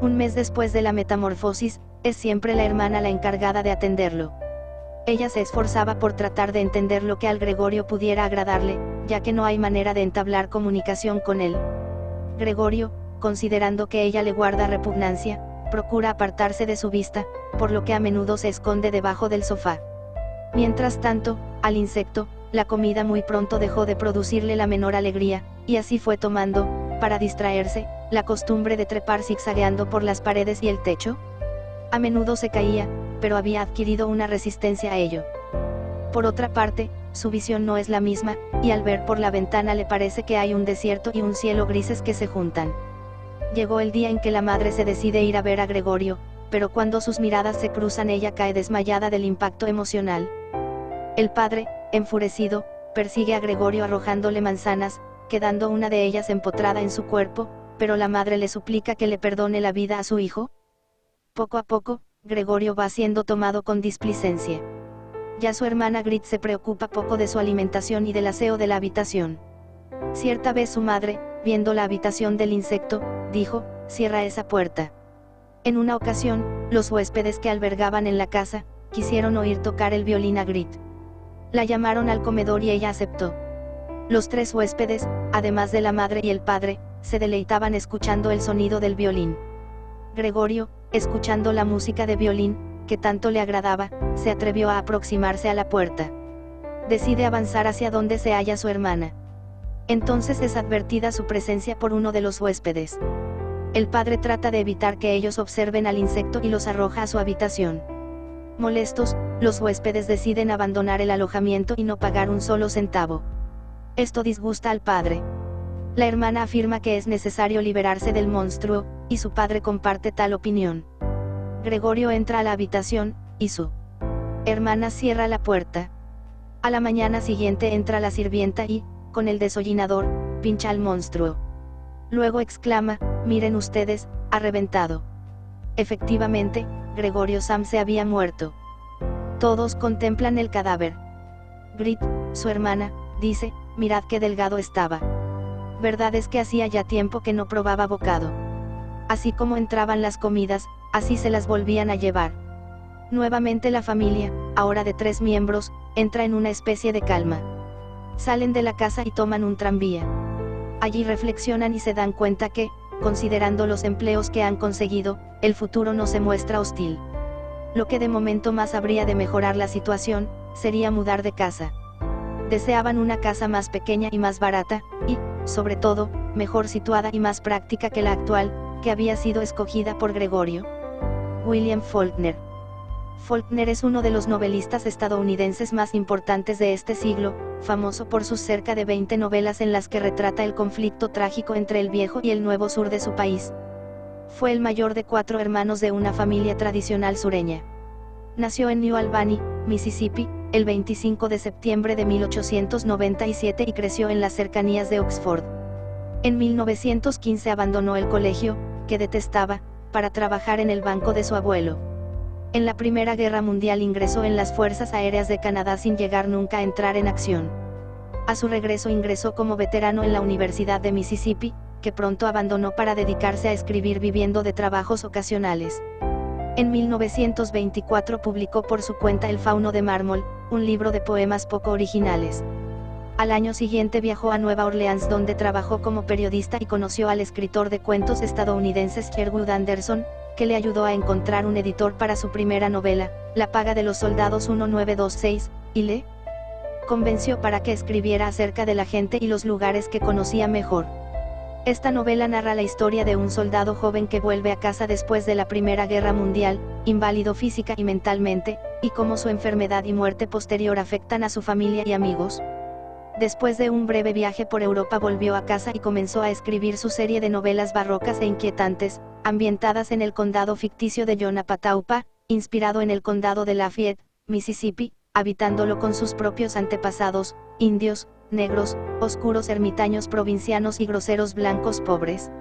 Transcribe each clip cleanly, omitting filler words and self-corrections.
Un mes después de la metamorfosis, es siempre la hermana la encargada de atenderlo. Ella se esforzaba por tratar de entender lo que al Gregorio pudiera agradarle, ya que no hay manera de entablar comunicación con él. Gregorio, considerando que ella le guarda repugnancia, procura apartarse de su vista, por lo que a menudo se esconde debajo del sofá. Mientras tanto, al insecto, la comida muy pronto dejó de producirle la menor alegría, y así fue tomando, para distraerse, la costumbre de trepar zigzagueando por las paredes y el techo. A menudo se caía, pero había adquirido una resistencia a ello. Por otra parte, su visión no es la misma, y al ver por la ventana le parece que hay un desierto y un cielo grises que se juntan. Llegó el día en que la madre se decide ir a ver a Gregorio, pero cuando sus miradas se cruzan ella cae desmayada del impacto emocional. El padre, enfurecido, persigue a Gregorio arrojándole manzanas, quedando una de ellas empotrada en su cuerpo, pero la madre le suplica que le perdone la vida a su hijo. Poco a poco, Gregorio va siendo tomado con displicencia. Ya su hermana Grit se preocupa poco de su alimentación y del aseo de la habitación. Cierta vez su madre, viendo la habitación del insecto, dijo: «Cierra esa puerta». En una ocasión, los huéspedes que albergaban en la casa, quisieron oír tocar el violín a Grit. La llamaron al comedor y ella aceptó. Los tres huéspedes, además de la madre y el padre, se deleitaban escuchando el sonido del violín. Gregorio, escuchando la música de violín, que tanto le agradaba, se atrevió a aproximarse a la puerta. Decide avanzar hacia donde se halla su hermana. Entonces es advertida su presencia por uno de los huéspedes. El padre trata de evitar que ellos observen al insecto y los arroja a su habitación. Molestos, los huéspedes deciden abandonar el alojamiento y no pagar un solo centavo. Esto disgusta al padre. La hermana afirma que es necesario liberarse del monstruo, y su padre comparte tal opinión. Gregorio entra a la habitación, y su hermana cierra la puerta. A la mañana siguiente entra la sirvienta y, con el desollinador, pincha al monstruo. Luego exclama: «Miren ustedes, ha reventado». Efectivamente, Gregorio Sam se había muerto. Todos contemplan el cadáver. Grit, su hermana, dice: «Mirad qué delgado estaba. Verdad es que hacía ya tiempo que no probaba bocado». Así como entraban las comidas, así se las volvían a llevar. Nuevamente la familia, ahora de 3 miembros, entra en una especie de calma. Salen de la casa y toman un tranvía. Allí reflexionan y se dan cuenta que, considerando los empleos que han conseguido, el futuro no se muestra hostil. Lo que de momento más habría de mejorar la situación, sería mudar de casa. Deseaban una casa más pequeña y más barata, y, sobre todo, mejor situada y más práctica que la actual, que había sido escogida por Gregorio. William Faulkner. Faulkner es uno de los novelistas estadounidenses más importantes de este siglo, famoso por sus cerca de 20 novelas en las que retrata el conflicto trágico entre el viejo y el nuevo sur de su país. Fue el mayor de 4 hermanos de una familia tradicional sureña. Nació en New Albany, Mississippi, el 25 de septiembre de 1897 y creció en las cercanías de Oxford. En 1915 abandonó el colegio, que detestaba, para trabajar en el banco de su abuelo. En la Primera Guerra Mundial ingresó en las Fuerzas Aéreas de Canadá sin llegar nunca a entrar en acción. A su regreso ingresó como veterano en la Universidad de Mississippi, que pronto abandonó para dedicarse a escribir viviendo de trabajos ocasionales. En 1924 publicó por su cuenta El Fauno de Mármol, un libro de poemas poco originales. Al año siguiente viajó a Nueva Orleans donde trabajó como periodista y conoció al escritor de cuentos estadounidense Sherwood Anderson, que le ayudó a encontrar un editor para su primera novela, La paga de los soldados 1926, y le convenció para que escribiera acerca de la gente y los lugares que conocía mejor. Esta novela narra la historia de un soldado joven que vuelve a casa después de la Primera Guerra Mundial, inválido física y mentalmente, y cómo su enfermedad y muerte posterior afectan a su familia y amigos. Después de un breve viaje por Europa volvió a casa y comenzó a escribir su serie de novelas barrocas e inquietantes, ambientadas en el condado ficticio de Yonapataupa, inspirado en el condado de Lafayette, Mississippi, habitándolo con sus propios antepasados, indios, negros, oscuros ermitaños provincianos y groseros blancos pobres.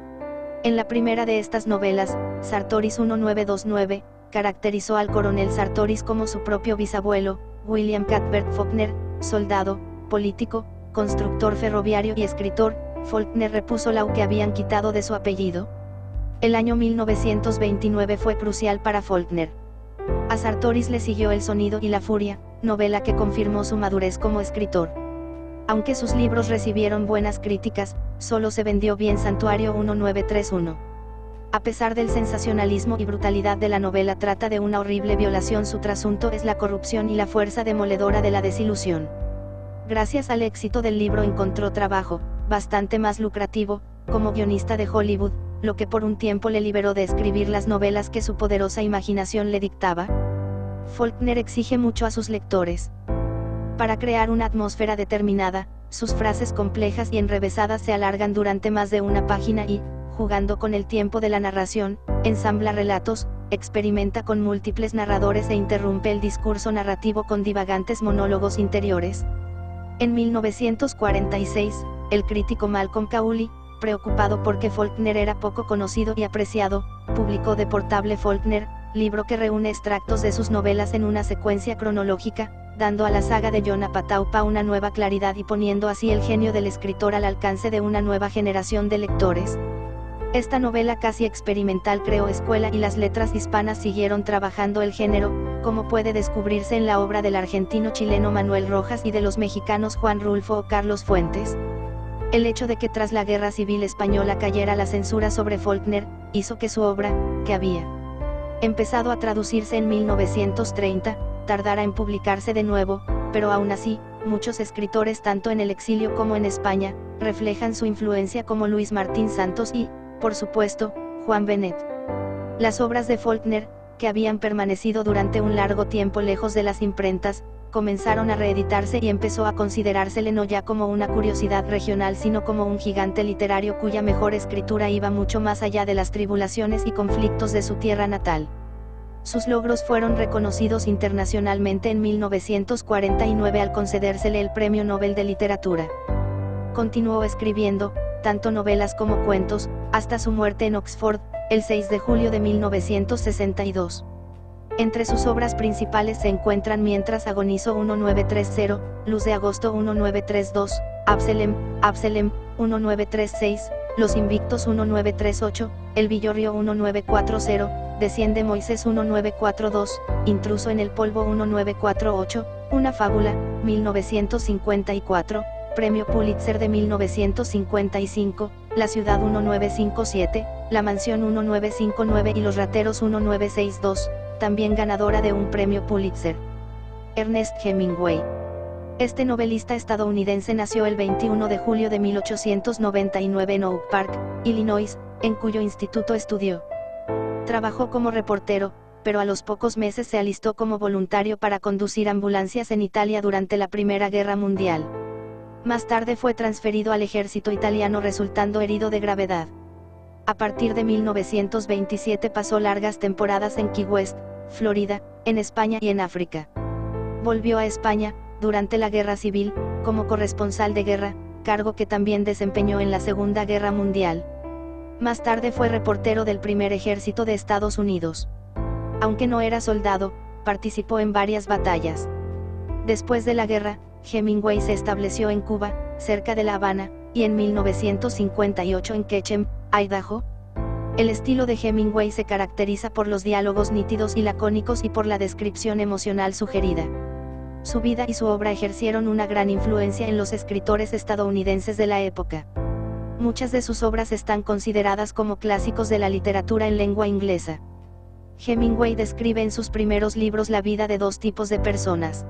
En la primera de estas novelas, Sartoris 1929, caracterizó al coronel Sartoris como su propio bisabuelo, William Cuthbert Faulkner, soldado, político, constructor ferroviario y escritor. Faulkner repuso lo que habían quitado de su apellido. El año 1929 fue crucial para Faulkner. A Sartoris le siguió El sonido y la furia, novela que confirmó su madurez como escritor. Aunque sus libros recibieron buenas críticas, solo se vendió bien Santuario 1931. A pesar del sensacionalismo y brutalidad de la novela, trata de una horrible violación. Su trasunto es la corrupción y la fuerza demoledora de la desilusión. Gracias al éxito del libro encontró trabajo, bastante más lucrativo, como guionista de Hollywood, lo que por un tiempo le liberó de escribir las novelas que su poderosa imaginación le dictaba. Faulkner exige mucho a sus lectores. Para crear una atmósfera determinada, sus frases complejas y enrevesadas se alargan durante más de una página y, jugando con el tiempo de la narración, ensambla relatos, experimenta con múltiples narradores e interrumpe el discurso narrativo con divagantes monólogos interiores. En 1946, el crítico Malcolm Cowley, preocupado porque Faulkner era poco conocido y apreciado, publicó The Portable Faulkner, libro que reúne extractos de sus novelas en una secuencia cronológica, dando a la saga de John Apataupa una nueva claridad y poniendo así el genio del escritor al alcance de una nueva generación de lectores. Esta novela casi experimental creó escuela y las letras hispanas siguieron trabajando el género, como puede descubrirse en la obra del argentino-chileno Manuel Rojas y de los mexicanos Juan Rulfo o Carlos Fuentes. El hecho de que tras la Guerra Civil Española cayera la censura sobre Faulkner, hizo que su obra, que había empezado a traducirse en 1930, tardara en publicarse de nuevo, pero aún así, muchos escritores tanto en el exilio como en España, reflejan su influencia como Luis Martín Santos y, por supuesto, Juan Benet. Las obras de Faulkner, que habían permanecido durante un largo tiempo lejos de las imprentas, comenzaron a reeditarse y empezó a considerársele no ya como una curiosidad regional sino como un gigante literario cuya mejor escritura iba mucho más allá de las tribulaciones y conflictos de su tierra natal. Sus logros fueron reconocidos internacionalmente en 1949 al concedérsele el Premio Nobel de Literatura. Continuó escribiendo, tanto novelas como cuentos, hasta su muerte en Oxford, el 6 de julio de 1962. Entre sus obras principales se encuentran Mientras agonizo 1930, Luz de agosto 1932, Abselem, 1936, Los invictos 1938, El villorrio 1940, Desciende Moisés 1942, Intruso en el polvo 1948, Una fábula, 1954, Premio Pulitzer de 1955, La ciudad 1957, La mansión 1959 y Los rateros 1962, también ganadora de un premio Pulitzer. Ernest Hemingway. Este novelista estadounidense nació el 21 de julio de 1899 en Oak Park, Illinois, en cuyo instituto estudió. Trabajó como reportero, pero a los pocos meses se alistó como voluntario para conducir ambulancias en Italia durante la Primera Guerra Mundial. Más tarde fue transferido al ejército italiano resultando herido de gravedad. A partir de 1927 pasó largas temporadas en Key West, Florida, en España y en África. Volvió a España, durante la Guerra Civil, como corresponsal de guerra, cargo que también desempeñó en la Segunda Guerra Mundial. Más tarde fue reportero del Primer Ejército de Estados Unidos. Aunque no era soldado, participó en varias batallas. Después de la guerra, Hemingway se estableció en Cuba, cerca de La Habana, y en 1958 en Ketchum, Idaho. El estilo de Hemingway se caracteriza por los diálogos nítidos y lacónicos y por la descripción emocional sugerida. Su vida y su obra ejercieron una gran influencia en los escritores estadounidenses de la época. Muchas de sus obras están consideradas como clásicos de la literatura en lengua inglesa. Hemingway describe en sus primeros libros la vida de dos tipos de personas.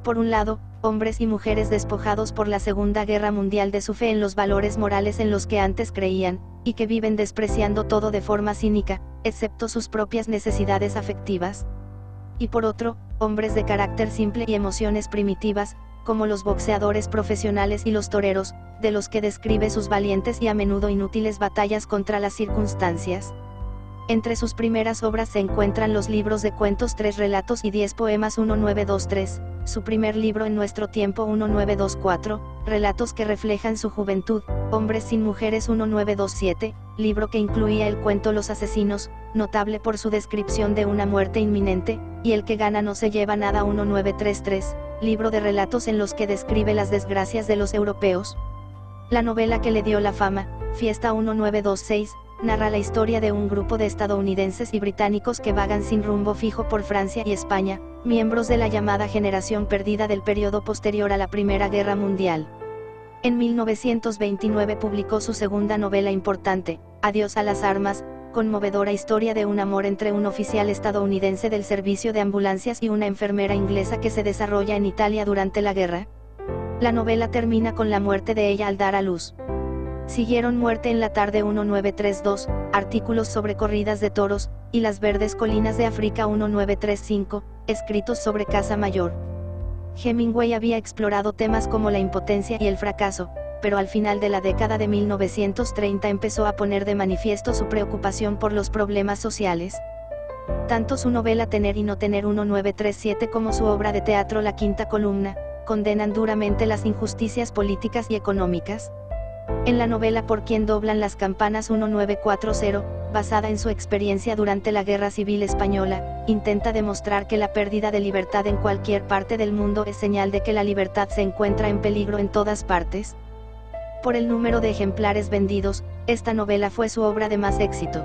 Por un lado, hombres y mujeres despojados por la Segunda Guerra Mundial de su fe en los valores morales en los que antes creían, y que viven despreciando todo de forma cínica, excepto sus propias necesidades afectivas. Y por otro, hombres de carácter simple y emociones primitivas, como los boxeadores profesionales y los toreros, de los que describe sus valientes y a menudo inútiles batallas contra las circunstancias. Entre sus primeras obras se encuentran los libros de cuentos 3 relatos y 10 poemas 1923, su primer libro En nuestro tiempo 1924, relatos que reflejan su juventud, Hombres sin mujeres 1927, libro que incluía el cuento Los asesinos, notable por su descripción de una muerte inminente, y El que gana no se lleva nada 1933, libro de relatos en los que describe las desgracias de los europeos. La novela que le dio la fama, Fiesta 1926, narra la historia de un grupo de estadounidenses y británicos que vagan sin rumbo fijo por Francia y España, miembros de la llamada generación perdida del periodo posterior a la Primera Guerra Mundial. En 1929 publicó su segunda novela importante, Adiós a las armas, conmovedora historia de un amor entre un oficial estadounidense del servicio de ambulancias y una enfermera inglesa que se desarrolla en Italia durante la guerra. La novela termina con la muerte de ella al dar a luz. Siguieron Muerte en la tarde 1932, artículos sobre corridas de toros, y Las verdes colinas de África 1935, escritos sobre caza mayor. Hemingway había explorado temas como la impotencia y el fracaso, pero al final de la década de 1930 empezó a poner de manifiesto su preocupación por los problemas sociales. Tanto su novela Tener y no tener 1937 como su obra de teatro La quinta columna, condenan duramente las injusticias políticas y económicas. En la novela Por quien doblan las campanas 1940, basada en su experiencia durante la Guerra Civil Española, intenta demostrar que la pérdida de libertad en cualquier parte del mundo es señal de que la libertad se encuentra en peligro en todas partes. Por el número de ejemplares vendidos, esta novela fue su obra de más éxito.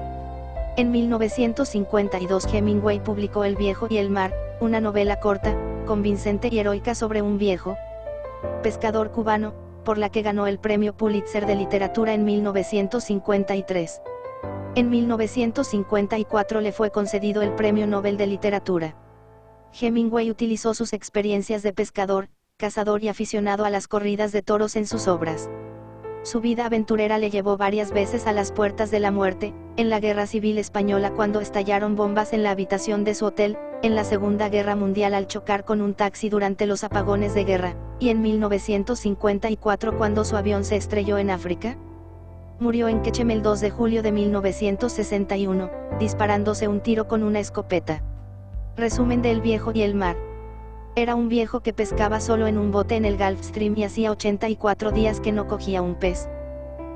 En 1952 Hemingway publicó El viejo y el mar, una novela corta, convincente y heroica sobre un viejo pescador cubano, por la que ganó el Premio Pulitzer de Literatura en 1953. En 1954 le fue concedido el Premio Nobel de Literatura. Hemingway utilizó sus experiencias de pescador, cazador y aficionado a las corridas de toros en sus obras. Su vida aventurera le llevó varias veces a las puertas de la muerte, en la Guerra Civil Española cuando estallaron bombas en la habitación de su hotel, en la Segunda Guerra Mundial al chocar con un taxi durante los apagones de guerra, y en 1954 cuando su avión se estrelló en África. Murió en Quechem el 2 de julio de 1961, disparándose un tiro con una escopeta. Resumen de El viejo y el mar. Era un viejo que pescaba solo en un bote en el Gulf Stream y hacía 84 días que no cogía un pez.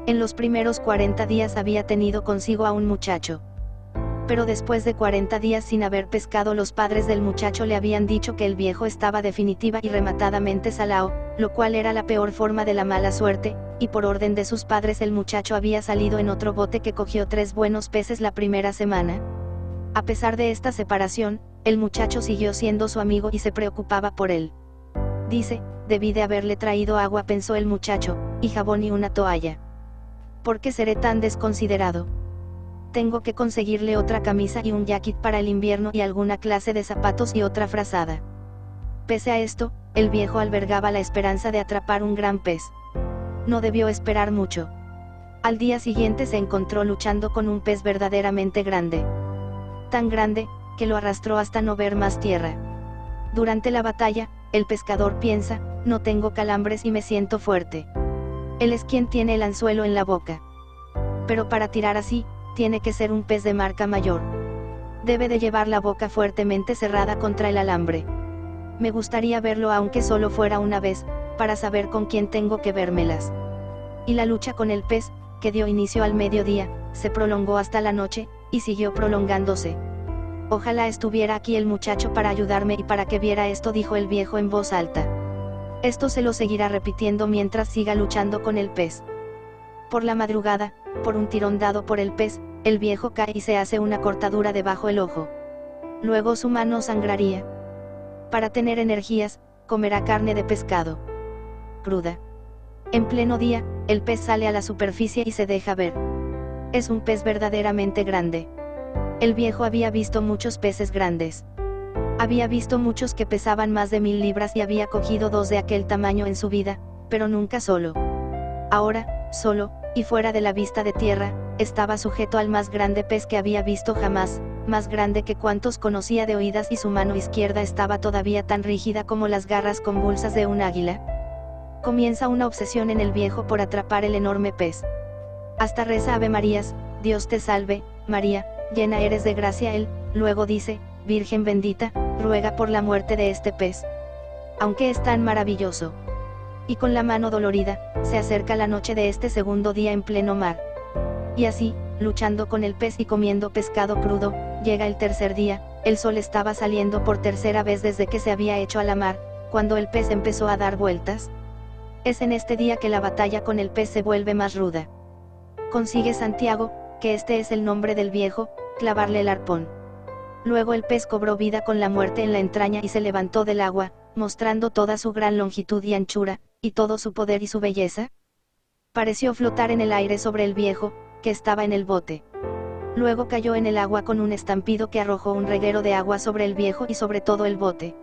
En los primeros 40 días había tenido consigo a un muchacho. Pero después de 40 días sin haber pescado, los padres del muchacho le habían dicho que el viejo estaba definitiva y rematadamente salao, lo cual era la peor forma de la mala suerte, y por orden de sus padres el muchacho había salido en otro bote que cogió 3 buenos peces la primera semana. A pesar de esta separación, el muchacho siguió siendo su amigo y se preocupaba por él. Dice, debí de haberle traído agua, pensó el muchacho, y jabón y una toalla. ¿Por qué seré tan desconsiderado? Tengo que conseguirle otra camisa y un jacket para el invierno y alguna clase de zapatos y otra frazada. Pese a esto, el viejo albergaba la esperanza de atrapar un gran pez. No debió esperar mucho. Al día siguiente se encontró luchando con un pez verdaderamente grande. Tan grande, que lo arrastró hasta no ver más tierra. Durante la batalla, el pescador piensa, no tengo calambres y me siento fuerte. Él es quien tiene el anzuelo en la boca. Pero para tirar así, tiene que ser un pez de marca mayor. Debe de llevar la boca fuertemente cerrada contra el alambre. Me gustaría verlo aunque solo fuera una vez, para saber con quién tengo que vérmelas. Y la lucha con el pez, que dio inicio al mediodía, se prolongó hasta la noche, y siguió prolongándose. Ojalá estuviera aquí el muchacho para ayudarme y para que viera esto, dijo el viejo en voz alta. Esto se lo seguirá repitiendo mientras siga luchando con el pez. Por la madrugada, por un tirón dado por el pez, el viejo cae y se hace una cortadura debajo el ojo. Luego su mano sangraría. Para tener energías, comerá carne de pescado cruda. En pleno día, el pez sale a la superficie y se deja ver. Es un pez verdaderamente grande. El viejo había visto muchos peces grandes. Había visto muchos que pesaban más de 1000 libras y había cogido 2 de aquel tamaño en su vida, pero nunca solo. Ahora, solo, y fuera de la vista de tierra, estaba sujeto al más grande pez que había visto jamás, más grande que cuantos conocía de oídas, y su mano izquierda estaba todavía tan rígida como las garras convulsas de un águila. Comienza una obsesión en el viejo por atrapar el enorme pez. Hasta reza Ave Marías, Dios te salve, María, llena eres de gracia. Él, luego dice, Virgen bendita, ruega por la muerte de este pez. Aunque es tan maravilloso. Y con la mano dolorida, se acerca la noche de este segundo día en pleno mar. Y así, luchando con el pez y comiendo pescado crudo, llega el tercer día. El sol estaba saliendo por tercera vez desde que se había hecho a la mar, cuando el pez empezó a dar vueltas. Es en este día que la batalla con el pez se vuelve más ruda. Consigue Santiago, que este es el nombre del viejo, clavarle el arpón. Luego el pez cobró vida con la muerte en la entraña y se levantó del agua, mostrando toda su gran longitud y anchura, y todo su poder y su belleza. Pareció flotar en el aire sobre el viejo, que estaba en el bote. Luego cayó en el agua con un estampido que arrojó un reguero de agua sobre el viejo y sobre todo el bote.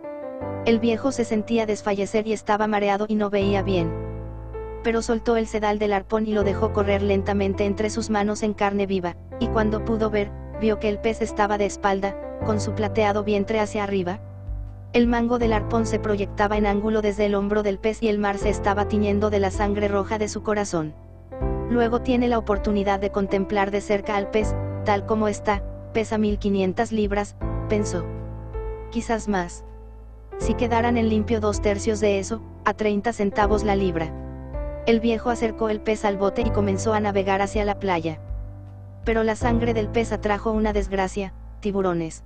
El viejo se sentía desfallecer y estaba mareado y no veía bien. Pero soltó el sedal del arpón y lo dejó correr lentamente entre sus manos en carne viva, y cuando pudo ver, vio que el pez estaba de espalda, con su plateado vientre hacia arriba. El mango del arpón se proyectaba en ángulo desde el hombro del pez y el mar se estaba tiñendo de la sangre roja de su corazón. Luego tiene la oportunidad de contemplar de cerca al pez, tal como está, pesa 1500 libras, pensó. Quizás más. Si quedaran en limpio 2/3 de eso, a 30 centavos la libra. El viejo acercó el pez al bote y comenzó a navegar hacia la playa. Pero la sangre del pez atrajo una desgracia, tiburones.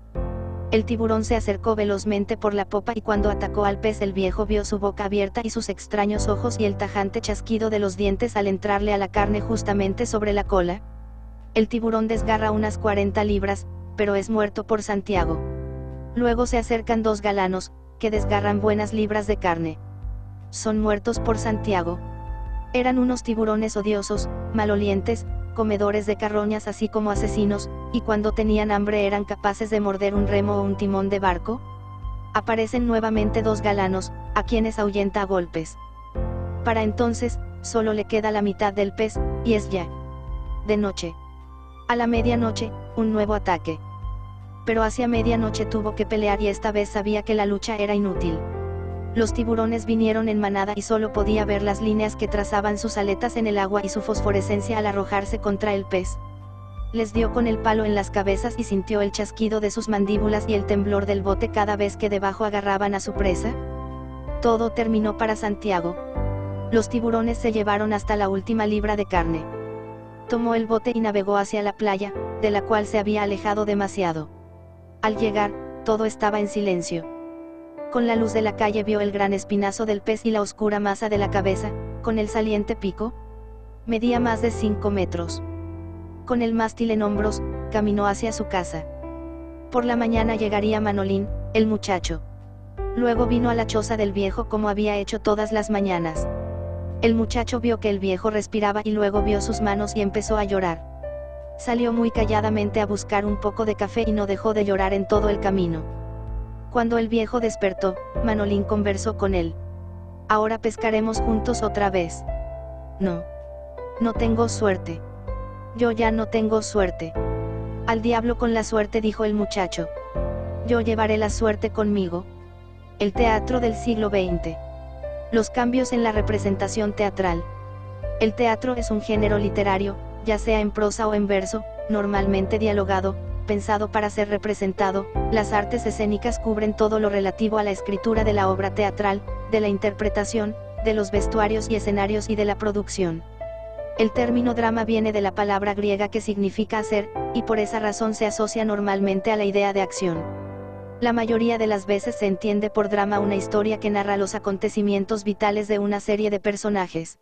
El tiburón se acercó velozmente por la popa y cuando atacó al pez el viejo vio su boca abierta y sus extraños ojos y el tajante chasquido de los dientes al entrarle a la carne justamente sobre la cola. El tiburón desgarra unas 40 libras, pero es muerto por Santiago. Luego se acercan 2 galanos, que desgarran buenas libras de carne. Son muertos por Santiago. Eran unos tiburones odiosos, malolientes, comedores de carroñas así como asesinos, y cuando tenían hambre eran capaces de morder un remo o un timón de barco. Aparecen nuevamente 2 galanos, a quienes ahuyenta a golpes. Para entonces, solo le queda la mitad del pez, y es ya de noche. A la medianoche, un nuevo ataque. Pero hacia medianoche tuvo que pelear y esta vez sabía que la lucha era inútil. Los tiburones vinieron en manada y solo podía ver las líneas que trazaban sus aletas en el agua y su fosforescencia al arrojarse contra el pez. Les dio con el palo en las cabezas y sintió el chasquido de sus mandíbulas y el temblor del bote cada vez que debajo agarraban a su presa. Todo terminó para Santiago. Los tiburones se llevaron hasta la última libra de carne. Tomó el bote y navegó hacia la playa, de la cual se había alejado demasiado. Al llegar, todo estaba en silencio. Con la luz de la calle vio el gran espinazo del pez y la oscura masa de la cabeza, con el saliente pico. Medía más de 5 metros. Con el mástil en hombros, caminó hacia su casa. Por la mañana llegaría Manolín, el muchacho. Luego vino a la choza del viejo como había hecho todas las mañanas. El muchacho vio que el viejo respiraba y luego vio sus manos y empezó a llorar. Salió muy calladamente a buscar un poco de café y no dejó de llorar en todo el camino. Cuando el viejo despertó, Manolín conversó con él. «Ahora pescaremos juntos otra vez». «No. No tengo suerte». «Yo ya no tengo suerte». «Al diablo con la suerte», dijo el muchacho. «Yo llevaré la suerte conmigo». El teatro del siglo XX. Los cambios en la representación teatral. El teatro es un género literario, ya sea en prosa o en verso, normalmente dialogado, pensado para ser representado. Las artes escénicas cubren todo lo relativo a la escritura de la obra teatral, de la interpretación, de los vestuarios y escenarios y de la producción. El término drama viene de la palabra griega que significa hacer, y por esa razón se asocia normalmente a la idea de acción. La mayoría de las veces se entiende por drama una historia que narra los acontecimientos vitales de una serie de personajes.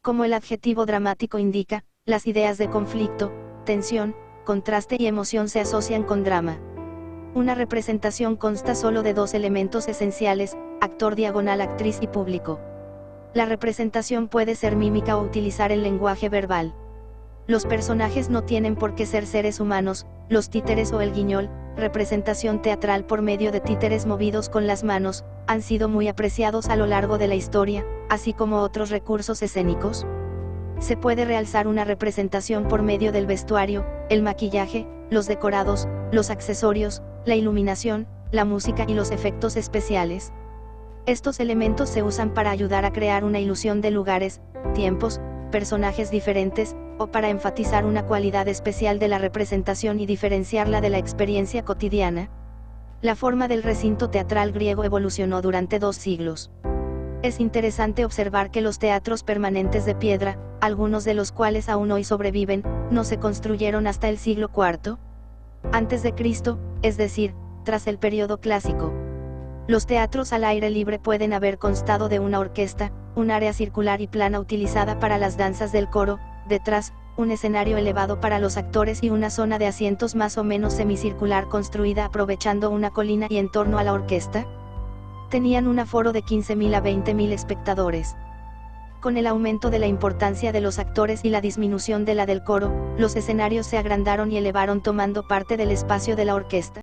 Como el adjetivo dramático indica, las ideas de conflicto, tensión, contraste y emoción se asocian con drama. Una representación consta solo de 2 elementos esenciales: actor/actriz y público. La representación puede ser mímica o utilizar el lenguaje verbal. Los personajes no tienen por qué ser seres humanos, los títeres o el guiñol, representación teatral por medio de títeres movidos con las manos, han sido muy apreciados a lo largo de la historia, así como otros recursos escénicos. Se puede realzar una representación por medio del vestuario, el maquillaje, los decorados, los accesorios, la iluminación, la música y los efectos especiales. Estos elementos se usan para ayudar a crear una ilusión de lugares, tiempos, personajes diferentes, o para enfatizar una cualidad especial de la representación y diferenciarla de la experiencia cotidiana. La forma del recinto teatral griego evolucionó durante 2 siglos. Es interesante observar que los teatros permanentes de piedra, algunos de los cuales aún hoy sobreviven, no se construyeron hasta el siglo IV antes de Cristo, es decir, tras el período clásico. Los teatros al aire libre pueden haber constado de una orquesta, un área circular y plana utilizada para las danzas del coro, detrás, un escenario elevado para los actores y una zona de asientos más o menos semicircular construida aprovechando una colina y en torno a la orquesta. Tenían un aforo de 15.000 a 20.000 espectadores. Con el aumento de la importancia de los actores y la disminución de la del coro, los escenarios se agrandaron y elevaron tomando parte del espacio de la orquesta.